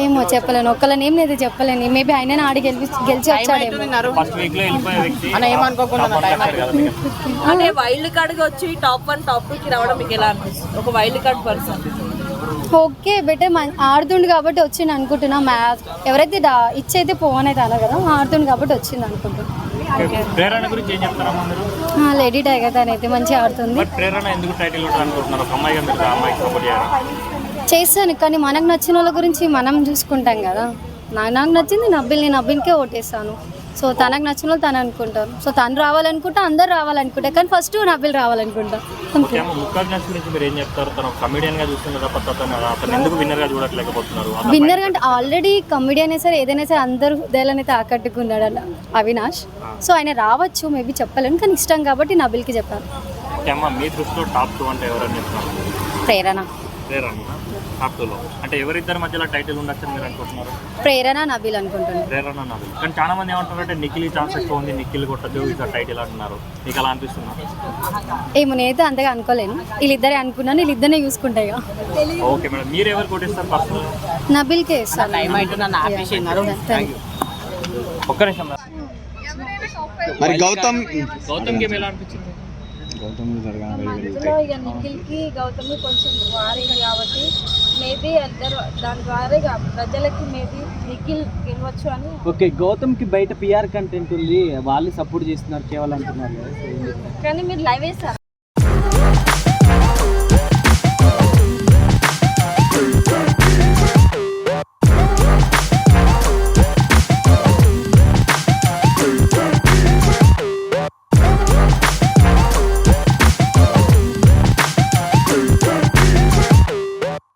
ఏమో చెప్పలేను, ఒక్కళ్ళ నేమ్ లేదు చెప్పలేను. మేబీ ఆయన ఆడి గెలిచి వచ్చాడేమో. అంటే వైల్డ్ కార్డ్ వచ్చి టాప్ 1 టాప్ 2కి రావడం మీకు ఎలా అనిపిస్తుంది? ఒక wild card person okay better ఆడుతుండు కాబట్టి వచ్చింది అనుకుంటున్నా. మ్యాచ్ ఎవరైతే ఇచ్చైతే పోవనైతే అలా కదా, ఆడుతుండు కాబట్టి వచ్చింది అనుకుంటున్నా. ప్రేరణ గురించి ఏం చెప్తారమ్మా మీరు? లేడీ టైగర్ తనైతే మంచిగా ఆడుతుంది. ప్రేరణ ఎందుకు టైటిల్ అనుకుంటున్నారు? ఒక అమ్మాయిగా మీరు అమ్మాయికి సపోర్ట్ చేయాలి చేస్తాను, కానీ మనకు నచ్చిన వాళ్ళ గురించి మనం చూసుకుంటాం కదా. నాకు నచ్చింది నబ్బిల్కే ఓటేస్తాను. సో తనకు నచ్చిన వాళ్ళు తను అనుకుంటారు. సో తను రావాలనుకుంటా, అందరు రావాలనుకుంటా, కానీ ఫస్ట్ నబ్బిల్ రావాలనుకుంటా. విన్నర్ అంటే ఆల్రెడీ కమెడియన్ సరే ఏదైనా సరే అందరూ హృదయాలను అయితే ఆకట్టుకున్నాడు అన్న అవినాష్. సో ఆయన రావచ్చు, మేబీ చెప్పలేను, కానీ ఇష్టం కాబట్టి నబిల్కి చెప్పాను. ప్రేరణ అంటే ఎవరిద్దరి మధ్యలో టైటిల్ ఉండొచ్చు మీరు అనుకుంటున్నారు? ప్రేరణ నబిల్ అనుకుంటున్నాను. ప్రేరణ నబిల్. కానీ చాలా మంది ఏమంటారు అంటే నిఖిల్ ఛాన్స్ ఎక్కువ ఉంది, నిఖిల్ కొట్టదు ఇక టైటిల్ అంటున్నారు. మీకు అలా అనిపిస్తుంది? ఏమో నేనైతే అంతగా అనుకోలేను, వీళ్ళిద్దరే అనుకున్నాను, వీళ్ళిద్దరే చూసుకుంటాయి. ఓకే మేడం, మీరు ఎవరు కొట్టిస్తారు పర్సనల్? నబిల్కే ఇస్తాను. ఒక్క నిమిషం. మరి గౌతమ్ గేమ్ ఎలా అనిపించింది? మధ్యలో ఇక నిఖిల్కి గౌతమ్కి కొంచెం వారింది కాబట్టి మేబీ అందరు దాని ద్వారా ప్రజలకి మేబీ నిఖిల్ గెలవచ్చు అని. ఓకే, గౌతమ్కి బయట పిఆర్ కంటెంట్ ఉంది, వాళ్ళు సపోర్ట్ చేస్తున్నారు కేవలం అంటున్నారు. కానీ మీరు లైవ్ వేస్తారా?